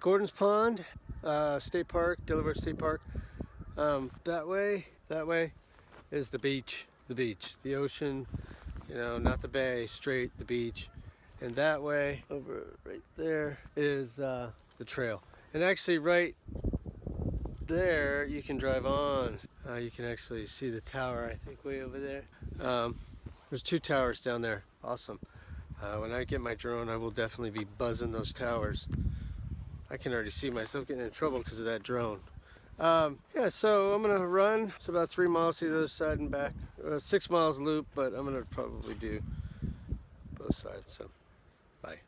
Gordon's Pond State Park, Delaware State Park. That way is the beach, the ocean, you know, not the bay, straight the beach. And that way, over right there, is the trail. And actually right there, you can drive on. You can actually see the tower, I think, way over there. There's 2 towers down there. Awesome. When I get my drone, I will definitely be buzzing those towers. I can already see myself getting in trouble because of that drone. Yeah, so I'm gonna run. It's about 3 miles to the other side and back. 6 miles loop, but I'm gonna probably do both sides. So, bye.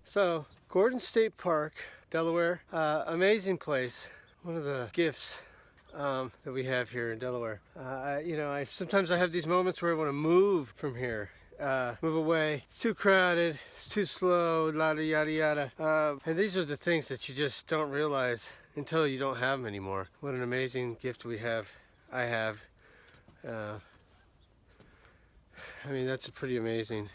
So, Gordon State Park, Delaware, amazing place. One of the gifts that we have here in Delaware. Sometimes I have these moments where I want to move from here, move away. It's too crowded, it's too slow, yada yada yada. And these are the things that you just don't realize until you don't have them anymore. What an amazing gift we have. I have. I mean, that's pretty amazing.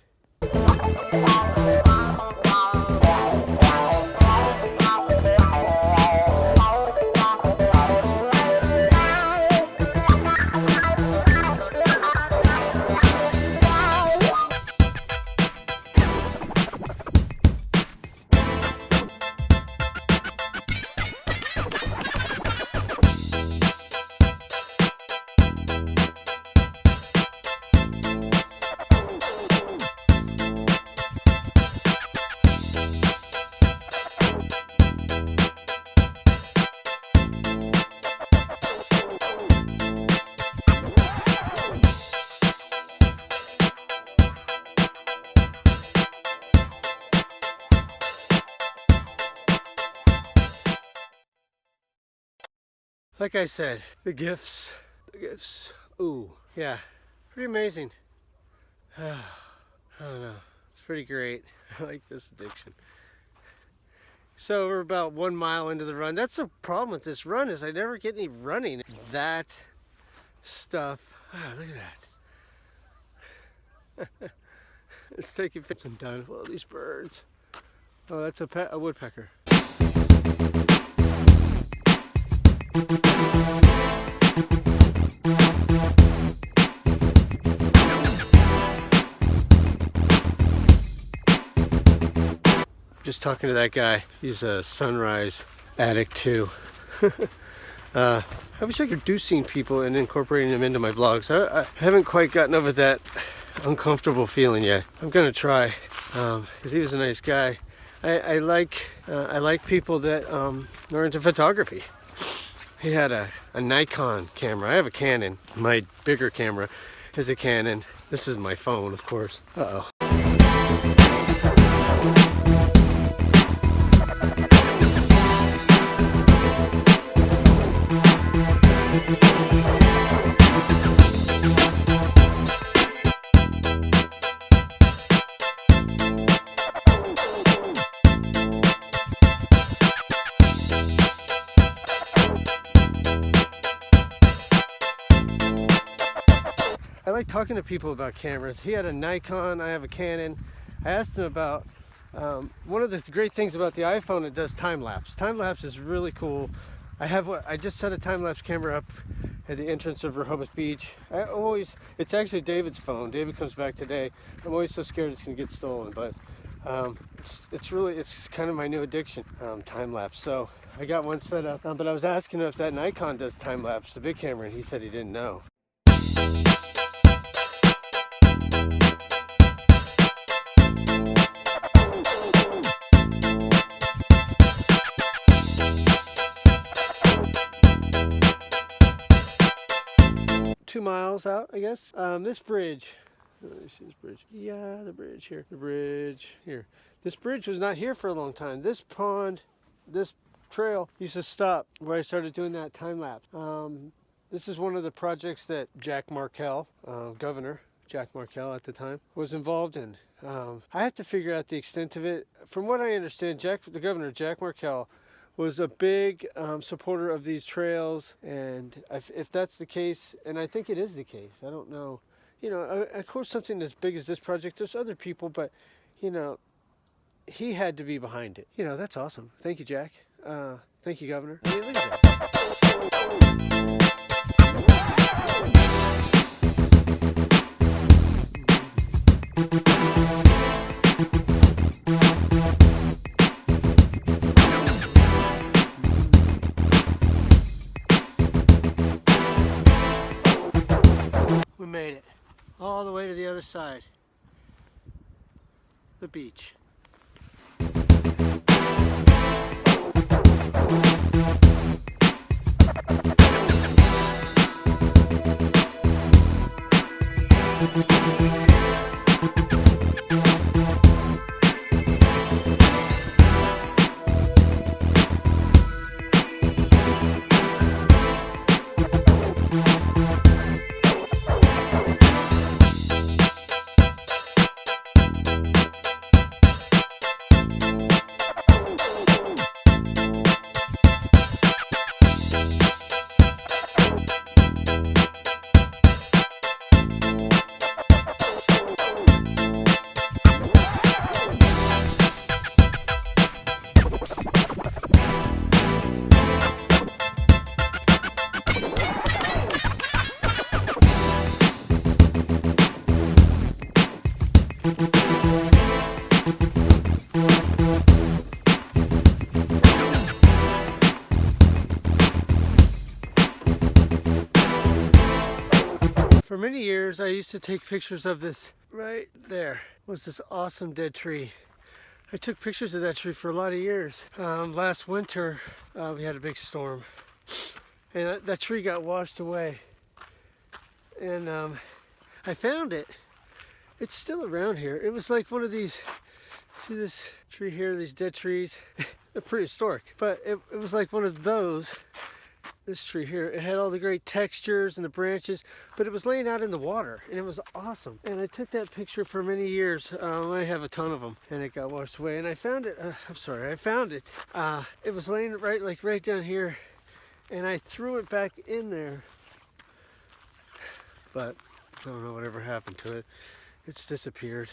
Like I said, the gifts, ooh, yeah, pretty amazing. I don't know, it's pretty great. I like this addiction. So we're about 1 mile into the run. That's the problem with this run, is I never get any running. That stuff, look at that. It's taking fits and done. Well, these birds. Oh, that's a woodpecker. Just talking to that guy. He's a sunrise addict too. I wish I could do seeing people and incorporating them into my vlogs. I haven't quite gotten over that uncomfortable feeling yet. I'm gonna try, because he was a nice guy. I like people that are into photography. He had a Nikon camera. I have a Canon. My bigger camera is a Canon. This is my phone, of course. Uh-oh. I like talking to people about cameras. He had a Nikon, I have a Canon. I asked him about one of the great things about the iPhone, it does time-lapse. Time-lapse is really cool. I just set a time-lapse camera up at the entrance of Rehoboth Beach. It's actually David's phone. David comes back today. I'm always so scared it's gonna get stolen, but it's kind of my new addiction, time-lapse. So I got one set up, but I was asking him if that Nikon does time-lapse, the big camera, and he said he didn't know. 2 miles out, I guess. This bridge, let me see this bridge. Yeah, the bridge here. The bridge here. This bridge was not here for a long time. This pond, this trail used to stop where I started doing that time lapse. This is one of the projects that Jack Markell, Governor Jack Markell at the time, was involved in. I have to figure out the extent of it. From what I understand, the Governor, Jack Markell, was a big supporter of these trails, and if that's the case, and I think it is the case, I don't know, you know, of course something as big as this project, there's other people, but you know, he had to be behind it. You know, that's awesome. Thank you, Jack. Thank you, Governor. I mean, look at that. We made it all the way to the other side, the beach. For many years, I used to take pictures of this. Right there was this awesome dead tree. I took pictures of that tree for a lot of years. Last winter, we had a big storm, and that tree got washed away. And I found it. It's still around here. It was like one of these, see this tree here, these dead trees? They're pretty historic, but it was like one of those. This tree here, it had all the great textures and the branches, but it was laying out in the water, and it was awesome. And I took that picture for many years. I have a ton of them, and it got washed away. And I found it. I found it. It was laying right down here, and I threw it back in there. But I don't know whatever happened to it. It's disappeared.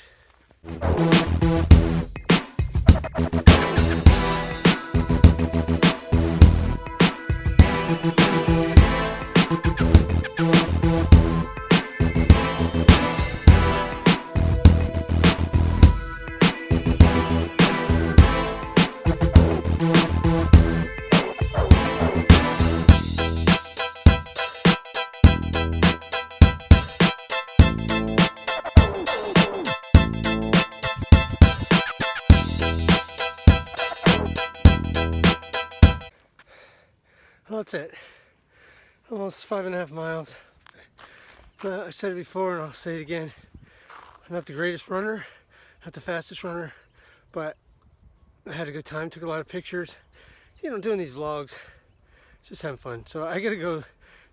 almost 5.5 miles. I said it before and I'll say it again. I'm not the greatest runner, not the fastest runner, but I had a good time, took a lot of pictures. You know, doing these vlogs, just having fun. So I gotta go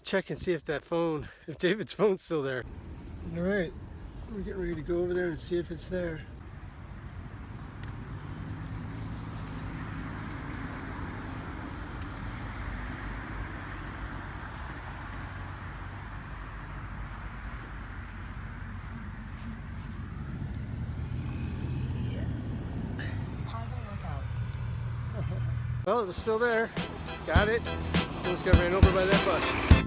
check and see if if David's phone's still there. All right, we're getting ready to go over there and see if it's there. Well, it was still there. Got it. Almost got ran over by that bus.